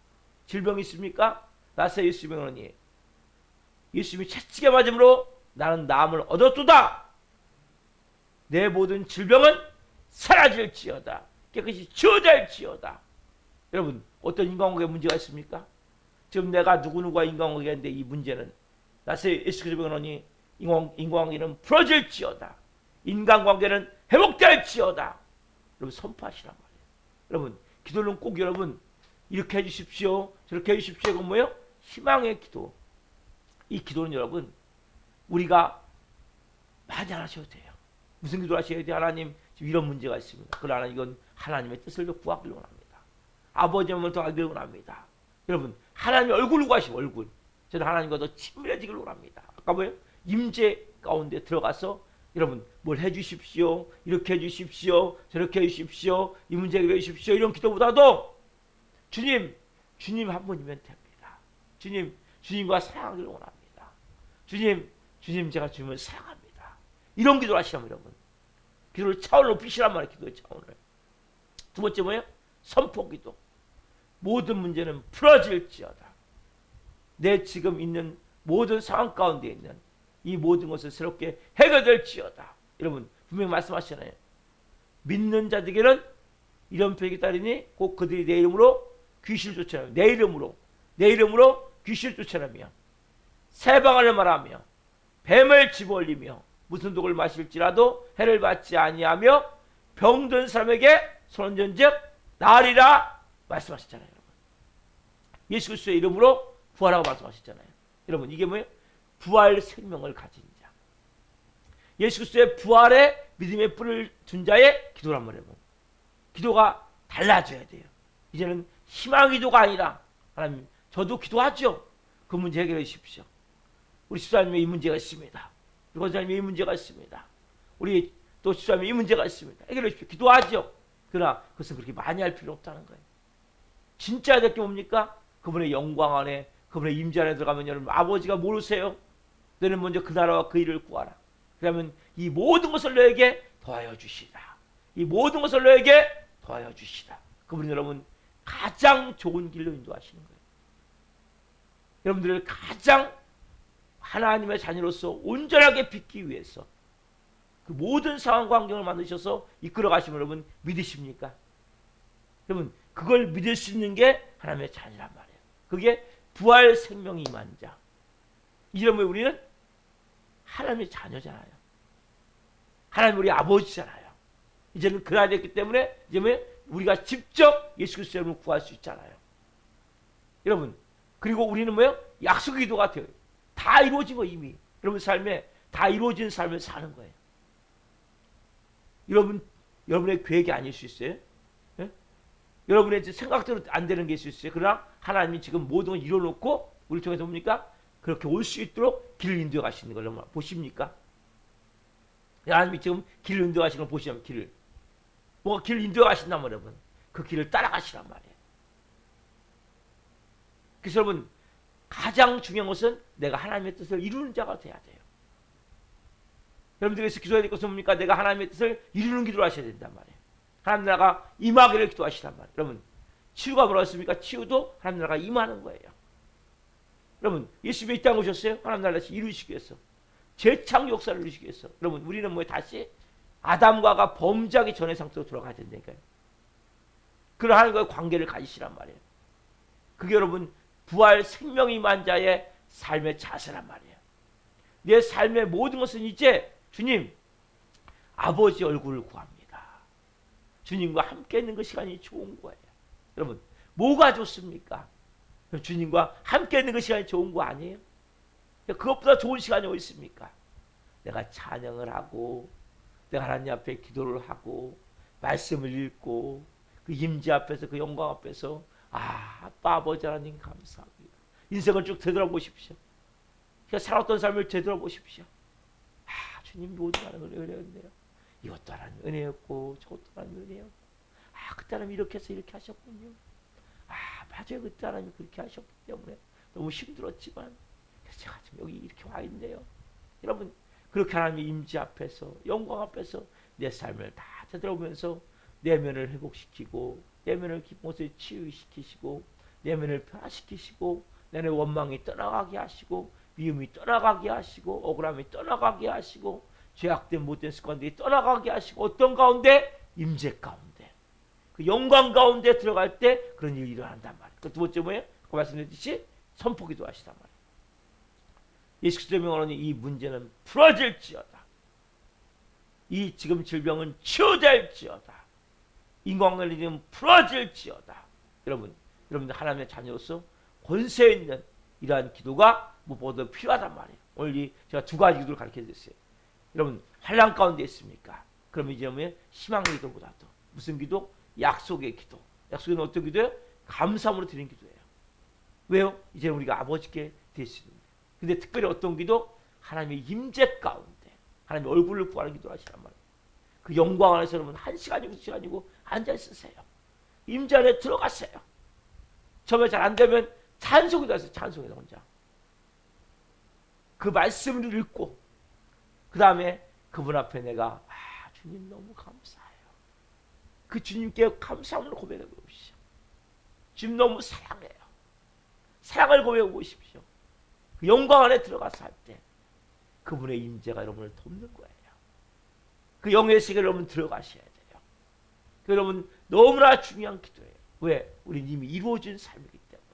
Speaker 1: 질병이 있습니까? 나사 예수 그리스도니 예수님이 채찍에 맞음으로 나는 나음을 얻었도다. 내 모든 질병은 사라질지어다. 깨끗이 지워질지어다. 여러분, 어떤 인간관계에 문제가 있습니까? 지금 내가 누구누구와 인간관계가 있는데 이 문제는 나사 예수 그리스도니 인간관계는 풀어질지어다. 인간관계는 회복될지어다. 여러분, 선포하시란 말이에요. 여러분, 기도는 꼭 여러분 이렇게 해주십시오, 저렇게 해주십시오. 이건 뭐예요? 희망의 기도. 이 기도는 여러분 우리가 많이 안 하셔도 돼요. 무슨 기도 하셔야 돼요? 하나님 지금 이런 문제가 있습니다. 그러나 이건 하나님의 뜻을 더 구하기를 원합니다. 아버지의 마음을 더 알기를 원합니다. 여러분, 하나님의 얼굴을 구하시고 얼굴. 저는 하나님과 더 친밀해지기를 원합니다. 아까 뭐예요? 임재 가운데 들어가서 여러분 뭘 해주십시오, 이렇게 해주십시오, 저렇게 해주십시오, 이 문제 해결해 주십시오, 이런 기도보다도 주님 한 분이면 됩니다. 주님과 사랑하기를 원합니다. 주님 제가 주님을 사랑합니다. 이런 기도를 하시라면 여러분 기도를 차원을 높이시란 말이에요. 기도의 차원을. 두 번째 뭐예요? 선포기도. 모든 문제는 풀어질지어다. 내 지금 있는 모든 상황 가운데 있는 이 모든 것을 새롭게 해결될지어다. 여러분 분명히 말씀하시잖아요. 믿는 자들에게는 이런 표적이 따르니 곧 그들이 내 이름으로 귀신을 쫓아내며 내 이름으로 귀신을 쫓아내며 새방언을 말하며 뱀을 집어올리며 무슨 독을 마실지라도 해를 받지 아니하며 병든 사람에게 손은전즉 나으리라 말씀하셨잖아요. 여러분. 예수 그리스도의 이름으로 부활하고 말씀하셨잖아요. 여러분 이게 뭐예요? 부활 생명을 가진 자. 예수 그리스도의 부활에 믿음의 뿔을 둔 자의 기도란 말이에요. 기도가 달라져야 돼요. 이제는 희망 기도가 아니라 하나님 저도 기도하죠. 그 문제 해결해 주십시오. 우리 집사님의 이 문제가 있습니다. 우리 권사님의 이 문제가 있습니다. 우리 또 집사님의 이 문제가 있습니다. 해결해 주십시오. 기도하죠. 그러나 그것은 그렇게 많이 할 필요 없다는 거예요. 진짜 해야 될 게 뭡니까? 그분의 영광 안에 그분의 임재 안에 들어가면 여러분 아버지가 모르세요. 너는 먼저 그 나라와 그 일을 구하라. 그러면 이 모든 것을 너에게 더하여 주시라. 이 모든 것을 너에게 더하여 주시라. 그분이 여러분 가장 좋은 길로 인도하시는 거예요. 여러분들을 가장 하나님의 자녀로서 온전하게 빚기 위해서 그 모든 상황과 환경을 만드셔서 이끌어 가시면 여러분 믿으십니까? 여러분 그걸 믿을 수 있는 게 하나님의 자녀란 말이에요. 그게 부활 생명이 임한 자. 이러면 우리는 하나님의 자녀잖아요. 하나님 우리 아버지잖아요. 이제는 그래야 됐기 때문에 이제 우리가 직접 예수 그리스도의 이름으로 구할 수 있잖아요. 여러분 그리고 우리는 뭐예요? 약속의 기도가 돼요. 다 이루어진 거 이미. 여러분 삶에 다 이루어진 삶을 사는 거예요. 여러분의 계획이 아닐 수 있어요. 예? 여러분의 생각대로 안 되는 게 있을 수 있어요. 그러나 하나님이 지금 모든 걸 이뤄놓고 우리 통해서 뭡니까? 그렇게 올 수 있도록 길을 인도해 가시는 걸 여러분 보십니까? 하나님이 지금 길을 인도해 가시는 걸 보시면 길을. 뭐가 길을 인도해 가신다면 여러분 그 길을 따라가시란 말이에요. 그래서 여러분 가장 중요한 것은 내가 하나님의 뜻을 이루는 자가 돼야 돼요. 여러분들께서 기도해야 될 것은 뭡니까? 내가 하나님의 뜻을 이루는 기도를 하셔야 된단 말이에요. 하나님 나라가 임하기를 기도하시란 말이에요. 여러분 치유가 뭐라고 했습니까? 치유도 하나님 나라가 임하는 거예요. 여러분 예수님이 이 땅에 오셨어요. 하나님 나라를 이루시기 위해서. 재창 역사를 이루시기 위해서. 여러분 우리는 뭐 다시 아담과가 범죄하기 전의 상태로 돌아가야 된다니까요. 그런 하나님과의 관계를 가지시란 말이에요. 그게 여러분 부활 생명이 임한 자의 삶의 자세란 말이에요. 내 삶의 모든 것은 이제 주님 아버지 얼굴을 구합니다. 주님과 함께 있는 그 시간이 좋은 거예요. 여러분 뭐가 좋습니까? 주님과 함께 있는 그 시간이 좋은 거 아니에요? 그것보다 좋은 시간이 어디 있습니까? 내가 찬양을 하고 내가 하나님 앞에 기도를 하고 말씀을 읽고 그 임재 앞에서 그 영광 앞에서 아빠 아버지 하나님 감사합니다. 인생을 쭉 되돌아보십시오. 살았던 삶을 되돌아보십시오. 주님 모든 하나님 은혜였네요. 이것도 하나님 은혜였고 저것도 하나님 은혜였고 그때 하나님 이렇게 해서 이렇게 하셨군요. 맞아요. 그때 하나님 그렇게 하셨기 때문에 너무 힘들었지만 제가 지금 여기 이렇게 와 있네요. 여러분 그렇게 하나님의 임재 앞에서 영광 앞에서 내 삶을 다 되돌아보면서 내면을 회복시키고 내면을 깊은 곳에 치유시키시고 내면을 변화시키시고 내 원망이 떠나가게 하시고 미움이 떠나가게 하시고 억울함이 떠나가게 하시고 죄악된 못된 습관들이 떠나가게 하시고 어떤 가운데? 임재 가운데 그 영광 가운데 들어갈 때 그런 일이 일어난단 말이에요. 그 두 번째 뭐예요? 그 말씀드렸듯이 선포기도 하시단 말이에요. 예수 그리스도의 명으로는 이 문제는 풀어질지어다. 이 지금 질병은 치유될지어다. 인간관계의 일은 풀어질지어다. 여러분들 하나님의 자녀로서 권세 있는 이러한 기도가 무엇보다 필요하단 말이에요. 오늘 제가 두 가지 기도를 가르쳐 드렸어요. 여러분 환난 가운데 있습니까? 그러면 이제 뭐예요? 희망의 기도보다도 무슨 기도? 약속의 기도. 약속은 어떤 기도예요? 감사함으로 드리는 기도예요. 왜요? 이제 우리가 아버지께 드릴 수 있는. 근데 특별히 어떤 기도? 하나님의 임재 가운데 하나님의 얼굴을 구하는 기도를 하시란 말이에요. 그 영광 안에서 여러분 1시간이고 2시간이고 앉아 있으세요. 임재 안에 들어가세요. 처음에 잘 안 되면 찬송기도 하세요. 찬송기도 혼자. 그 말씀을 읽고 그 다음에 그분 앞에 내가 주님 너무 감사해요. 그 주님께 감사함으로 고백해 보십시오. 주님 너무 사랑해요. 사랑을 고백해 보십시오. 그 영광 안에 들어가서 할 때 그분의 임재가 여러분을 돕는 거예요. 그 영의 세계를 여러분 들어가셔야 돼요. 그 여러분 너무나 중요한 기도예요. 왜? 우리는 이미 이루어진 삶이기 때문에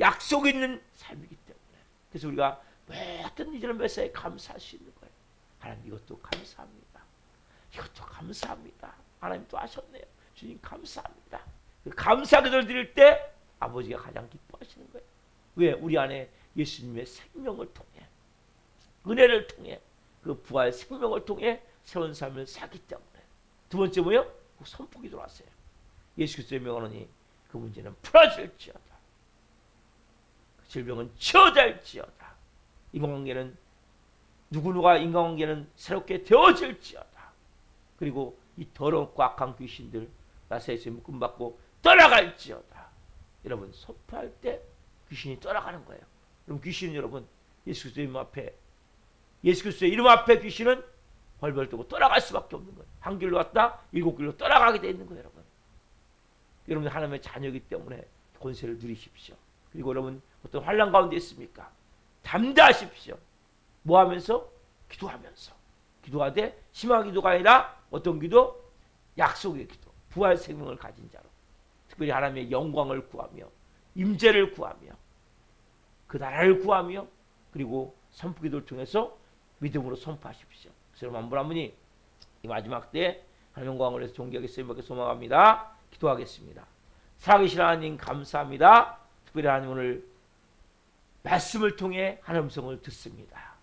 Speaker 1: 약속 있는 삶이기 때문에 그래서 우리가 모든 이런 메시지에 감사할 수 있는 거예요. 하나님 이것도 감사합니다. 이것도 감사합니다. 하나님 또 하셨네요. 주님 감사합니다. 그 감사 기도를 드릴 때 아버지가 가장 기뻐하시는 거예요. 왜? 우리 안에 예수님의 생명을 통해 은혜를 통해 그 부활 생명을 통해 새로운 삶을 살기 때문에 두 번째 뭐예요? 선포 기도를 하세요. 예수 그리스도의 명하노니 그 문제는 풀어질지어다. 그 질병은 치유될지어다. 인간관계는 누구누가 인간관계는 새롭게 되어질지어다. 그리고 이 더럽고 악한 귀신들 나사에서 묶음받고 떠나갈지어다. 여러분 선포할 때 귀신이 떠나가는 거예요. 그럼 귀신은 여러분 예수 그리스도의 이름 앞에 예수 그리스도의 이름 앞에 귀신은 벌벌 떠고 떠나갈 수밖에 없는 거예요. 한 길로 왔다 7길로 떠나가게 돼 있는 거예요. 여러분 하나님의 자녀이기 때문에 권세를 누리십시오. 그리고 여러분 어떤 환난 가운데 있습니까? 담대하십시오. 뭐 하면서? 기도하면서. 기도하되 희망 기도가 아니라 어떤 기도? 약속의 기도. 부활 생명을 가진 자로. 특별히 하나님의 영광을 구하며 임재를 구하며 그 나라를 구하며 그리고 선포 기도를 통해서 믿음으로 선포하십시오. 그래서 여러분 한분 한 분이 이 마지막 때 하나님 영광을 위해서 존귀하게 쓰임받게 소망합니다. 기도하겠습니다. 살아계신 하나님 감사합니다. 특별히 하나님 오늘 말씀을 통해 하나님의 음성을 듣습니다.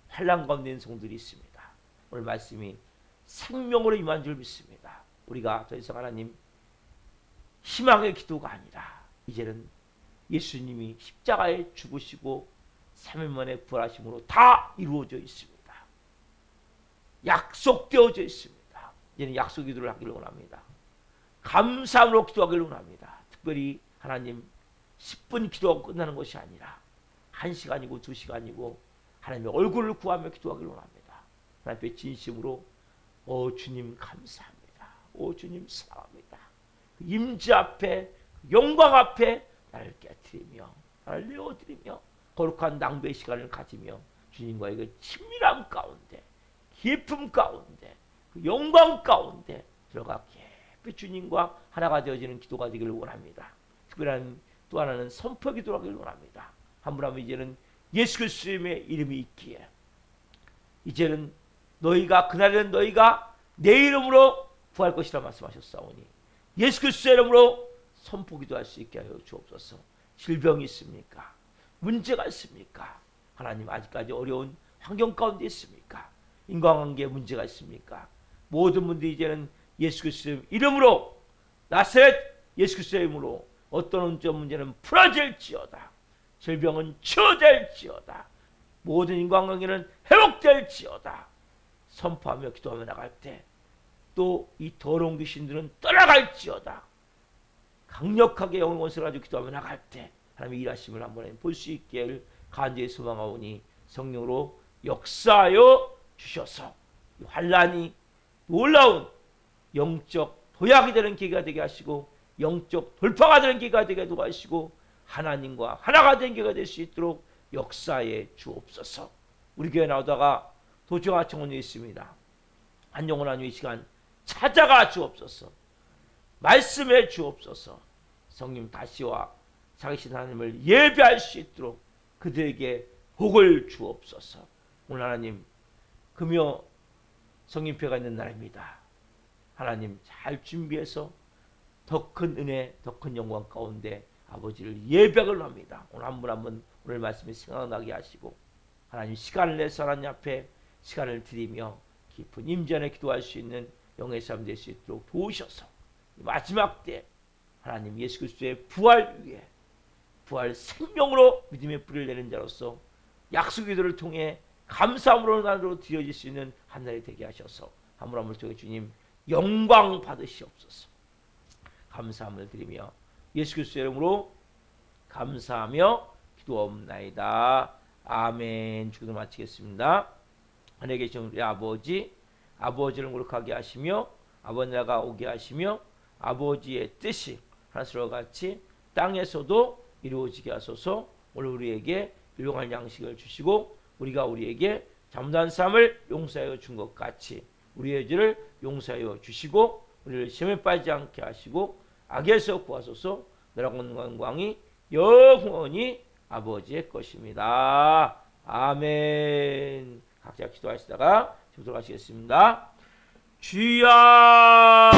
Speaker 1: 환난 가운데 있는 성들이 있습니다. 오늘 말씀이 생명으로 임한 줄 믿습니다. 우리가 더 이상 하나님 희망의 기도가 아니라 이제는 예수님이 십자가에 죽으시고 3일 만에 부활하심으로 다 이루어져 있습니다. 약속되어져 있습니다. 이제는 약속 기도를 하기를 원합니다. 감사함으로 기도하기를 원합니다. 특별히 하나님 10분 기도하고 끝나는 것이 아니라 1시간이고 2시간이고 하나님의 얼굴을 구하며 기도하기를 원합니다. 하나님께 진심으로 오 주님 감사합니다. 오 주님 사랑합니다. 임재 앞에 영광 앞에 나를 깨뜨리며 나를 내어드리며 거룩한 낭배의 시간을 가지며 주님과의 그 친밀함 가운데 깊음 가운데 그 영광 가운데 들어가 깊이 주님과 하나가 되어지는 기도가 되기를 원합니다. 특별한 또 하나는 선포 기도를 하기를 원합니다. 한 분 하면 이제는 예수 그리스도의 이름이 있기에 이제는 너희가 그날에는 너희가 내 이름으로 구할 것이라 말씀하셨사오니 예수 그리스도의 이름으로 선포 기도할 수 있게 하여 주옵소서. 질병이 있습니까? 문제가 있습니까? 하나님 아직까지 어려운 환경 가운데 있습니까? 인간관계에 문제가 있습니까? 모든 분들이 이제는 예수 그리스도의 이름으로 나사렛 예수 그리스도의 이름으로 어떤 문제는 풀어질지어다. 질병은 치유될지어다. 모든 인간관계는 회복될지어다. 선포하며 기도하며 나갈 때 또 이 더러운 귀신들은 떠나갈지어다. 강력하게 영의 권세를 가지고 기도하며 나갈 때 하나님의 일하심을 한번 볼 수 있기를 간절히 소망하오니 성령으로 역사하여 주셔서 환란이 놀라운 영적 도약이 되는 기회가 되게 하시고 영적 돌파가 되는 기회가 되게 도와주시고 하나님과 하나가 된 기회가 될 수 있도록 역사에 주옵소서. 우리 교회 나오다가 도저히 청원이 있습니다. 한 영혼 하나님 이 시간 찾아가 주옵소서. 말씀해 주옵소서. 성님 다시와 살아계신 하나님을 예배할 수 있도록 그들에게 복을 주옵소서. 오늘 하나님 금요 성인표가 있는 날입니다. 하나님 잘 준비해서 더 큰 은혜, 더 큰 영광 가운데 아버지를 예배를 합니다. 오늘 한 분 한 분 오늘 말씀이 생각나게 하시고 하나님 시간을 내서 하나님 앞에 시간을 드리며 깊은 임전에 기도할 수 있는 영의 삶 될 수 있도록 도우셔서 마지막 때 하나님 예수 그리스도의 부활 위에 부활 생명으로 믿음의 뿌리를 내는 자로서 약속 기도를 통해 감사함으로 나로 드려질 수 있는 한 날이 되게 하셔서 한 분 한 분 통해 주님 영광 받으시옵소서. 감사함을 드리며 예수 그리스도의 이름으로 감사하며 기도옵나이다. 아멘. 기도 마치겠습니다. 하늘에 계신 우리 아버지, 아버지를 거룩하게 하시며 아버지 나라가 오게 하시며 아버지의 뜻이 하늘과 같이 땅에서도 이루어지게 하소서. 오늘 우리에게 일용할 양식을 주시고 우리가 우리에게 잘못한 삶을 용서하여 준 것 같이 우리의 죄를 용서하여 주시고 우리를 시험에 빠지지 않게 하시고 악에서 구하소서. 나라와 영광이 영원히 아버지의 것입니다. 아멘. 각자 기도하시다가 기도하시겠습니다. 주여